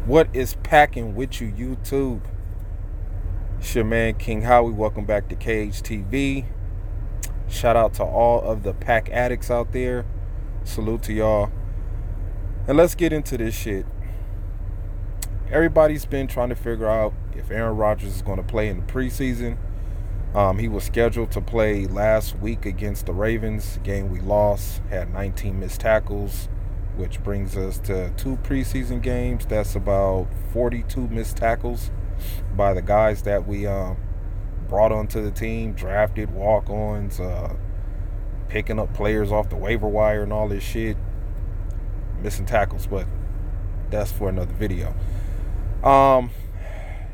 What is packing with you, YouTube? It's your man King Howie. Welcome back to Cage TV. Shout out to all of the pack addicts out there. Salute to y'all. And let's get into this shit. Everybody's been trying to figure out if Aaron Rodgers is going to play in the preseason. He was scheduled to play last week against the Ravens. Game we lost, had 19 missed tackles, which brings us to 2 preseason games. That's about 42 missed tackles by the guys that we brought onto the team, drafted walk-ons, picking up players off the waiver wire and all this shit. Missing tackles, but that's for another video.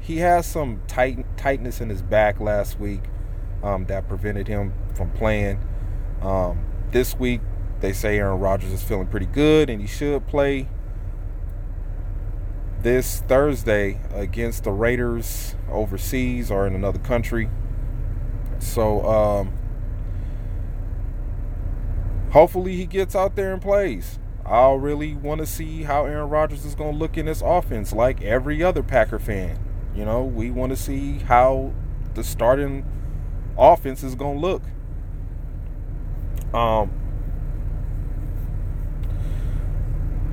He has some tightness in his back last week that prevented him from playing. This week, they say Aaron Rodgers is feeling pretty good and he should play this Thursday against the Raiders overseas or in another country. So hopefully he gets out there and plays. I really want to see how Aaron Rodgers is going to look in this offense like every other Packer fan. You know, we want to see how the starting offense is going to look.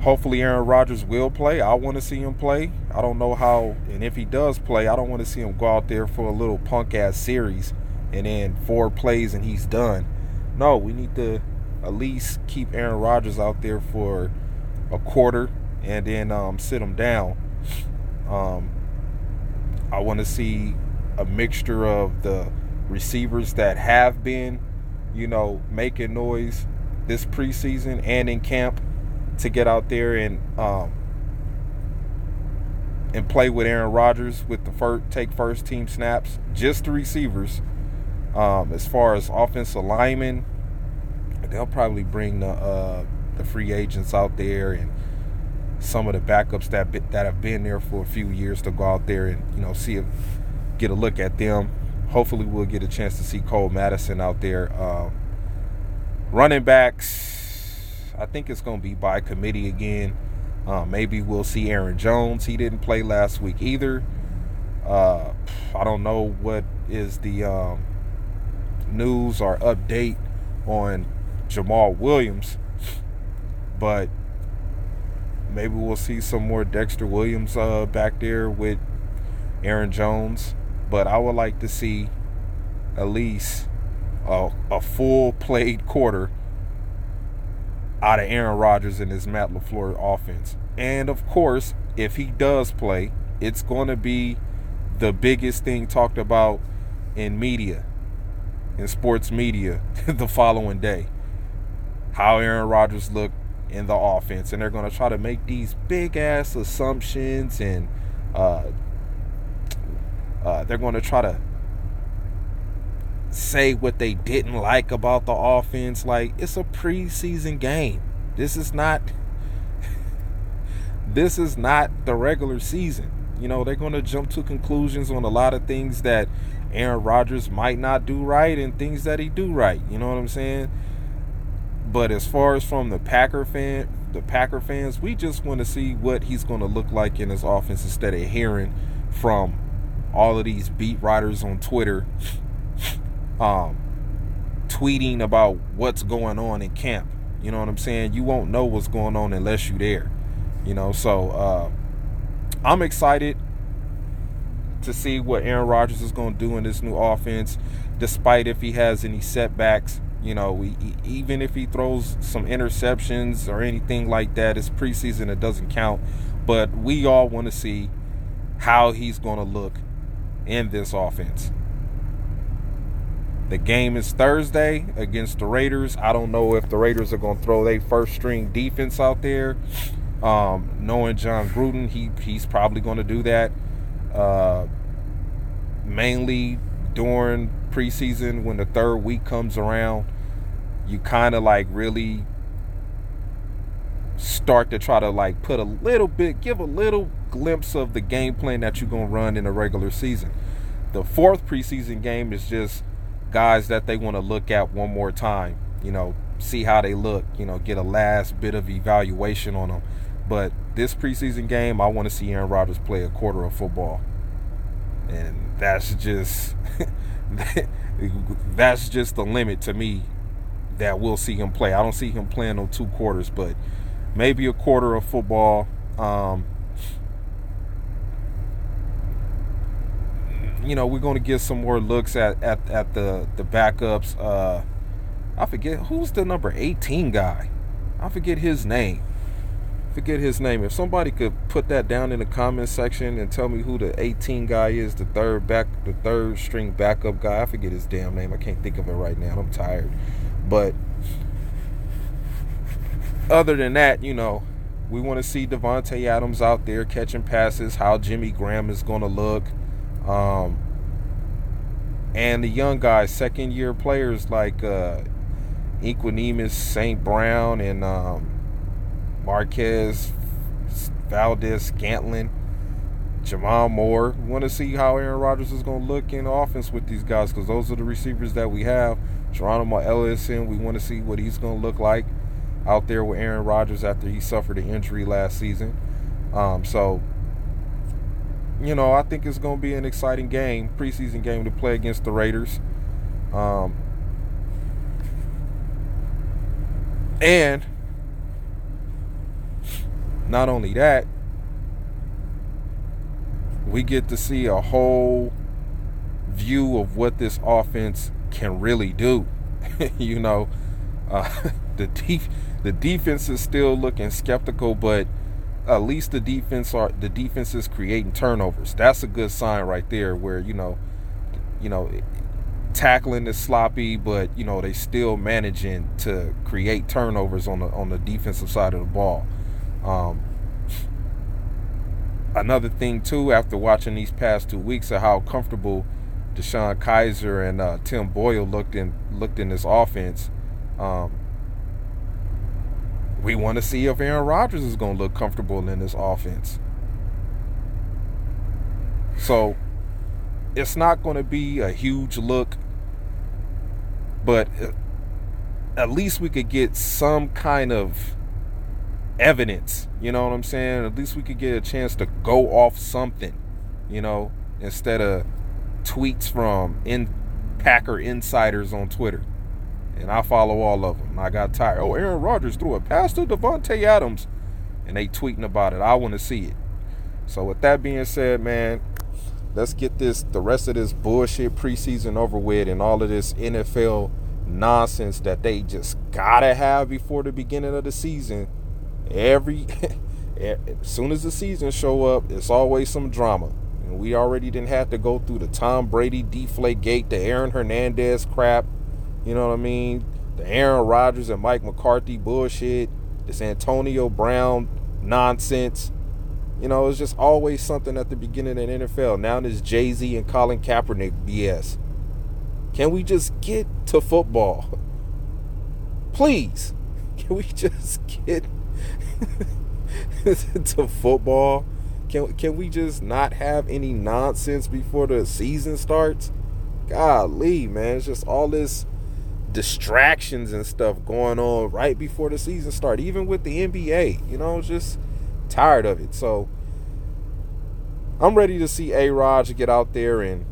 Hopefully Aaron Rodgers will play. I want to see him play. I don't know how, and if he does play, I don't want to see him go out there for a little punk-ass series and then 4 plays and he's done. No, we need to at least keep Aaron Rodgers out there for a quarter and then sit him down. I want to see a mixture of the receivers that have been, making noise this preseason and in camp to get out there and play with Aaron Rodgers with the take first team snaps. Just the receivers. As far as offensive linemen, they'll probably bring the free agents out there and some of the backups that have been there for a few years to go out there and get a look at them. Hopefully we'll get a chance to see Cole Madison out there. Running backs, I think it's going to be by committee again. Maybe we'll see Aaron Jones. He didn't play last week either. I don't know what is the news or update on Jamal Williams, but maybe we'll see some more Dexter Williams back there with Aaron Jones. But I would like to see at least a full played quarter out of Aaron Rodgers and his Matt LaFleur offense. And of course, if he does play, it's going to be the biggest thing talked about in media, in sports media, the following day. How Aaron Rodgers looked in the offense. And they're going to try to make these big-ass assumptions and they're going to try to say what they didn't like about the offense. Like, it's a preseason game. This is not the regular season. They're going to jump to conclusions on a lot of things that Aaron Rodgers might not do right and things that he do right. You know what I'm saying? But as far as from the Packer fans, we just want to see what he's going to look like in his offense instead of hearing from all of these beat writers on Twitter tweeting about what's going on in camp. You know what I'm saying? You won't know what's going on unless you're there. So I'm excited to see what Aaron Rodgers is going to do in this new offense, despite if he has any setbacks. Even if he throws some interceptions or anything like that, it's preseason, it doesn't count. But we all want to see how he's going to look in this offense. The game is Thursday against the Raiders. I don't know if the Raiders are going to throw their first string defense out there. Knowing John Gruden, he's probably going to do that. Mainly during preseason, when the third week comes around, you kind of really start to try to give a little glimpse of the game plan that you're going to run in a regular season. The fourth preseason game is just guys that they want to look at one more time, see how they look, get a last bit of evaluation on them. But this preseason game, I want to see Aaron Rodgers play a quarter of football. And that's just that's just the limit to me that we'll see him play. I don't see him playing on 2 quarters, but maybe a quarter of football. We're going to get some more looks at the backups. I forget who's the number 18 guy. I forget his name. If somebody could put that down in the comment section and tell me who the 18 guy is, the third string backup guy. I forget his damn name. I can't think of it right now. I'm tired. But other than that, we want to see Devontae Adams out there catching passes, how Jimmy Graham is going to look. And the young guys, second-year players like Equanimeous St. Brown and Marquez Valdez-Scantling, Jamon Moore. We want to see how Aaron Rodgers is going to look in offense with these guys, because those are the receivers that we have. Geronimo Ellison, we want to see what he's going to look like out there with Aaron Rodgers after he suffered an injury last season. I think it's going to be an exciting game, preseason game, to play against the Raiders. And not only that, we get to see a whole view of what this offense can really do. The defense is still looking skeptical, but at least the defense is creating turnovers. That's a good sign right there, where tackling is sloppy, but they still managing to create turnovers on the defensive side of the ball. Another thing too, after watching these past 2 weeks of how comfortable Deshaun Kaiser and Tim Boyle looked in this offense, we want to see if Aaron Rodgers is going to look comfortable in this offense. So it's not going to be a huge look, but at least we could get some kind of evidence, you know what I'm saying? At least we could get a chance to go off something, instead of tweets from Packer insiders on Twitter. And I follow all of them. I got tired. Oh, Aaron Rodgers threw a pass to Devontae Adams, and they tweeting about it. I want to see it. So with that being said, man, let's get the rest of this bullshit preseason over with, and all of this NFL nonsense that they just gotta have before the beginning of the season. As soon as the season show up, it's always some drama. And we already didn't have to go through the Tom Brady Deflategate, the Aaron Hernandez crap. You know what I mean? The Aaron Rodgers and Mike McCarthy bullshit. This Antonio Brown nonsense. It's just always something at the beginning of the NFL. Now this Jay-Z and Colin Kaepernick BS. Can we just get to football? Please. Can we just get to football? Can we just not have any nonsense before the season starts? Golly, man. It's just all this distractions and stuff going on right before the season starts. Even with the NBA, just tired of it. So I'm ready to see A-Rod get out there and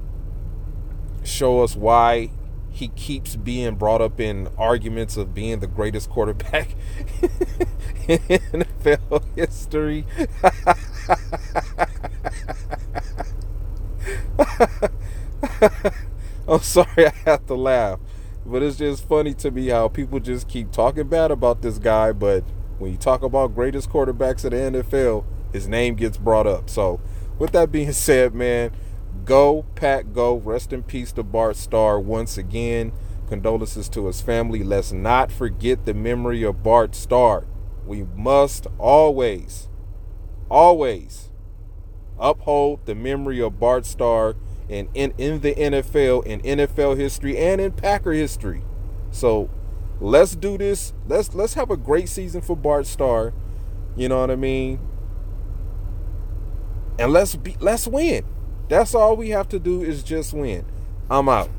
show us why he keeps being brought up in arguments of being the greatest quarterback in NFL history. I'm sorry, I have to laugh, but it's just funny to me how people just keep talking bad about this guy, but when you talk about greatest quarterbacks in the NFL, his name gets brought up. So with that being said, man, go Pack go. Rest in peace to Bart Starr once again. Condolences to his family. Let's not forget the memory of Bart Starr. We must always uphold the memory of Bart Starr in the NFL, in NFL history, and in Packer history. So let's do this. Let's have a great season for Bart Starr. You know what I mean? And let's win. That's all we have to do is just win. I'm out.